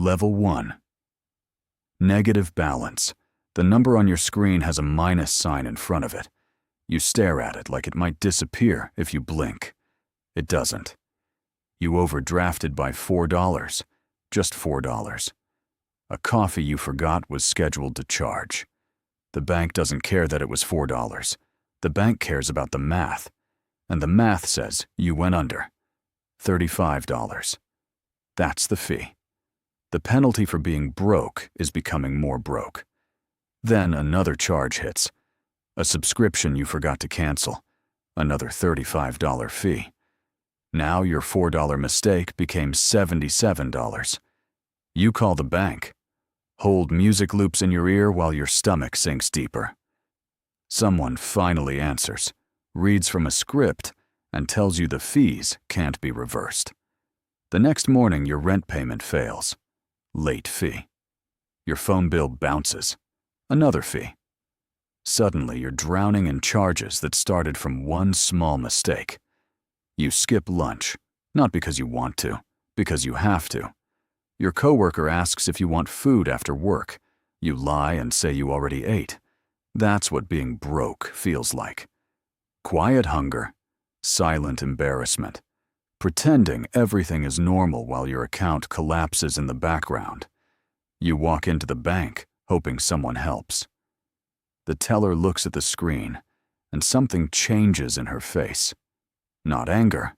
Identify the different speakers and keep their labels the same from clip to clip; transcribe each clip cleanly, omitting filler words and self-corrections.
Speaker 1: Level 1. Negative balance. The number on your screen has a minus sign in front of it. You stare at it like it might disappear if you blink. It doesn't. You overdrafted by $4. Just $4. A coffee you forgot was scheduled to charge. The bank doesn't care that it was $4. The bank cares about the math. And the math says you went under. $35. That's the fee. The penalty for being broke is becoming more broke. Then another charge hits. A subscription you forgot to cancel. Another $35 fee. Now your $4 mistake became $77. You call the bank. Hold music loops in your ear while your stomach sinks deeper. Someone finally answers, reads from a script, and tells you the fees can't be reversed. The next morning your rent payment fails. Late fee. Your phone bill bounces. Another fee. Suddenly you're drowning in charges that started from one small mistake. You skip lunch, not because you want to, because you have to. Your coworker asks if you want food after work. You lie and say you already ate. That's what being broke feels like. Quiet hunger, silent embarrassment, pretending everything is normal while your account collapses in the background. You walk into the bank, hoping someone helps. The teller looks at the screen, and something changes in her face. Not anger,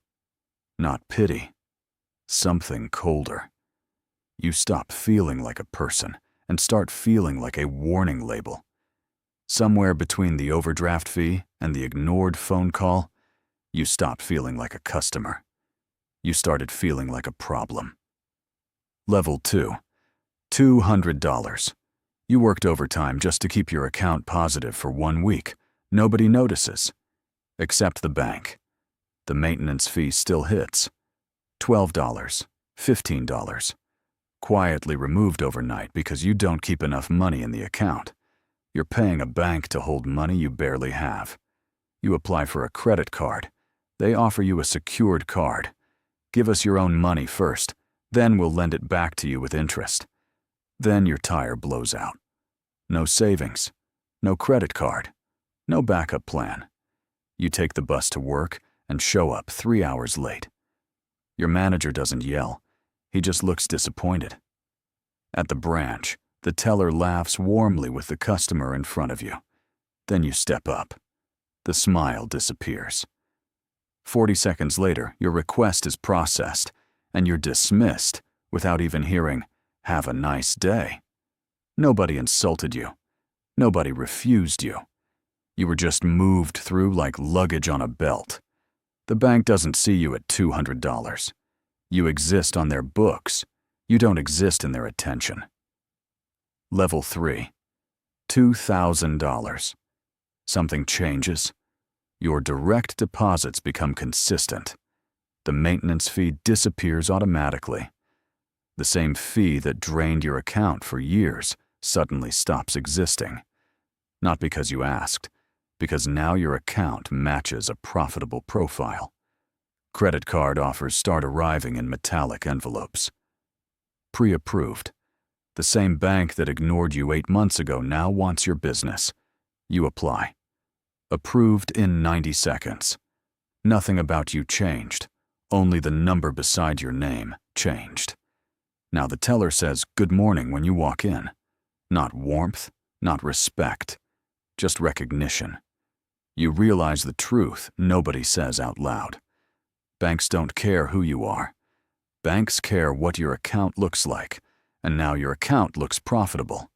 Speaker 1: not pity, something colder. You stop feeling like a person and start feeling like a warning label. Somewhere between the overdraft fee and the ignored phone call, you stopped feeling like a customer. You started feeling like a problem. Level 2. $200. You worked overtime just to keep your account positive for 1 week. Nobody notices. Except the bank. The maintenance fee still hits. $12, $15. Quietly removed overnight because you don't keep enough money in the account. You're paying a bank to hold money you barely have. You apply for a credit card. They offer you a secured card. Give us your own money first, then we'll lend it back to you with interest. Then your tire blows out. No savings, no credit card, no backup plan. You take the bus to work and show up 3 hours late. Your manager doesn't yell. He just looks disappointed. At the branch, the teller laughs warmly with the customer in front of you. Then you step up. The smile disappears. 40 seconds later, your request is processed, and you're dismissed without even hearing, "Have a nice day." Nobody insulted you. Nobody refused you. You were just moved through like luggage on a belt. The bank doesn't see you at $200. You exist on their books. You don't exist in their attention. Level 3. $2,000. Something changes. Your direct deposits become consistent. The maintenance fee disappears automatically. The same fee that drained your account for years suddenly stops existing. Not because you asked, because now your account matches a profitable profile. Credit card offers start arriving in metallic envelopes. Pre-approved. The same bank that ignored you 8 months ago now wants your business. You apply. Approved in 90 seconds. Nothing about you changed. Only the number beside your name changed. Now the teller says good morning when you walk in. Not warmth, not respect, just recognition. You realize the truth nobody says out loud. Banks don't care who you are. Banks care what your account looks like, and now your account looks profitable.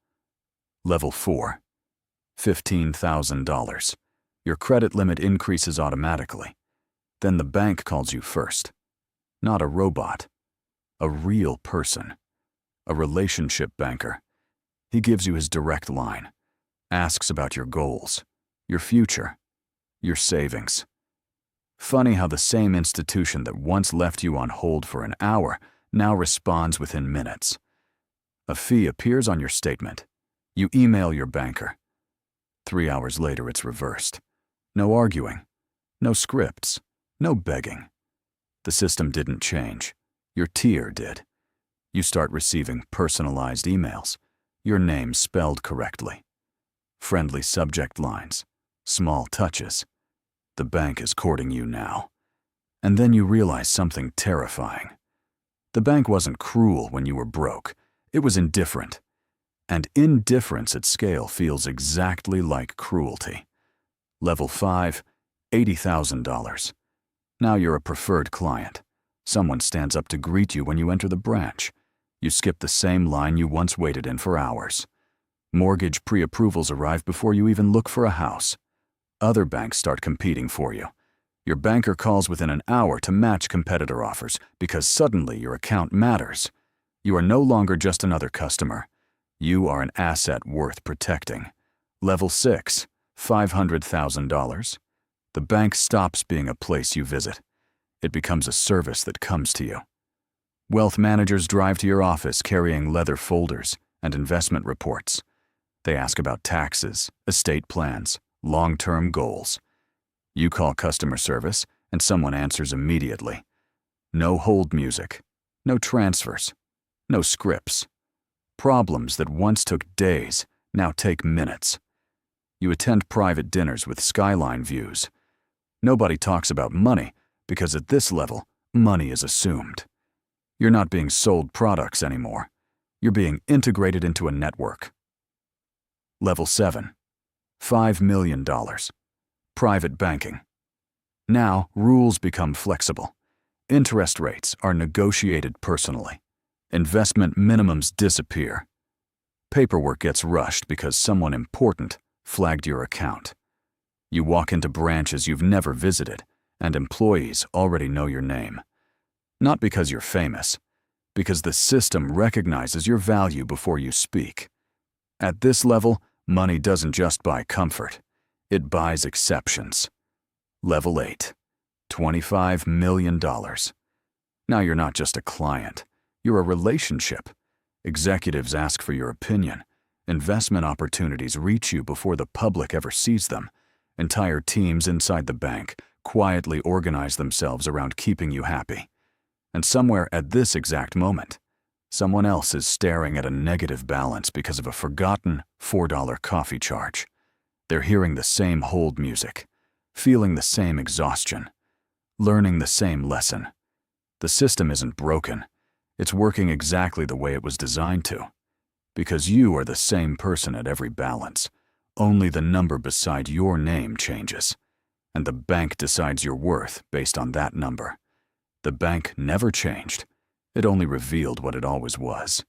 Speaker 1: Level 4. $15,000. Your credit limit increases automatically. Then the bank calls you first. Not a robot. A real person. A relationship banker. He gives you his direct line. Asks about your goals, your future, your savings. Funny how the same institution that once left you on hold for an hour now responds within minutes. A fee appears on your statement. You email your banker. 3 hours later it's reversed. No arguing. No scripts. No begging. The system didn't change. Your tier did. You start receiving personalized emails, your name spelled correctly, friendly subject lines, small touches. The bank is courting you now. And then you realize something terrifying. The bank wasn't cruel when you were broke. It was indifferent. And indifference at scale feels exactly like cruelty. Level 5, $80,000. Now you're a preferred client. Someone stands up to greet you when you enter the branch. You skip the same line you once waited in for hours. Mortgage pre-approvals arrive before you even look for a house. Other banks start competing for you. Your banker calls within an hour to match competitor offers because suddenly your account matters. You are no longer just another customer. You are an asset worth protecting. Level 6, $500,000. The bank stops being a place you visit. It becomes a service that comes to you. Wealth managers drive to your office carrying leather folders and investment reports. They ask about taxes, estate plans, long-term goals. You call customer service, and someone answers immediately. No hold music, no transfers, no scripts. Problems that once took days now take minutes. You attend private dinners with skyline views. Nobody talks about money because at this level, money is assumed. You're not being sold products anymore. You're being integrated into a network. Level 7, $5 million. Private banking. Now, rules become flexible. Interest rates are negotiated personally. Investment minimums disappear. Paperwork gets rushed because someone important flagged your account. You walk into branches you've never visited, and employees already know your name. Not because you're famous, because the system recognizes your value before you speak. At this level, money doesn't just buy comfort. It buys exceptions. Level 8, $25 million. Now you're not just a client. You're a relationship. Executives ask for your opinion. Investment opportunities reach you before the public ever sees them. Entire teams inside the bank quietly organize themselves around keeping you happy. And somewhere at this exact moment, someone else is staring at a negative balance because of a forgotten $4 coffee charge. They're hearing the same hold music, feeling the same exhaustion, learning the same lesson. The system isn't broken. It's working exactly the way it was designed to. Because you are the same person at every balance. Only the number beside your name changes. And the bank decides your worth based on that number. The bank never changed. It only revealed what it always was.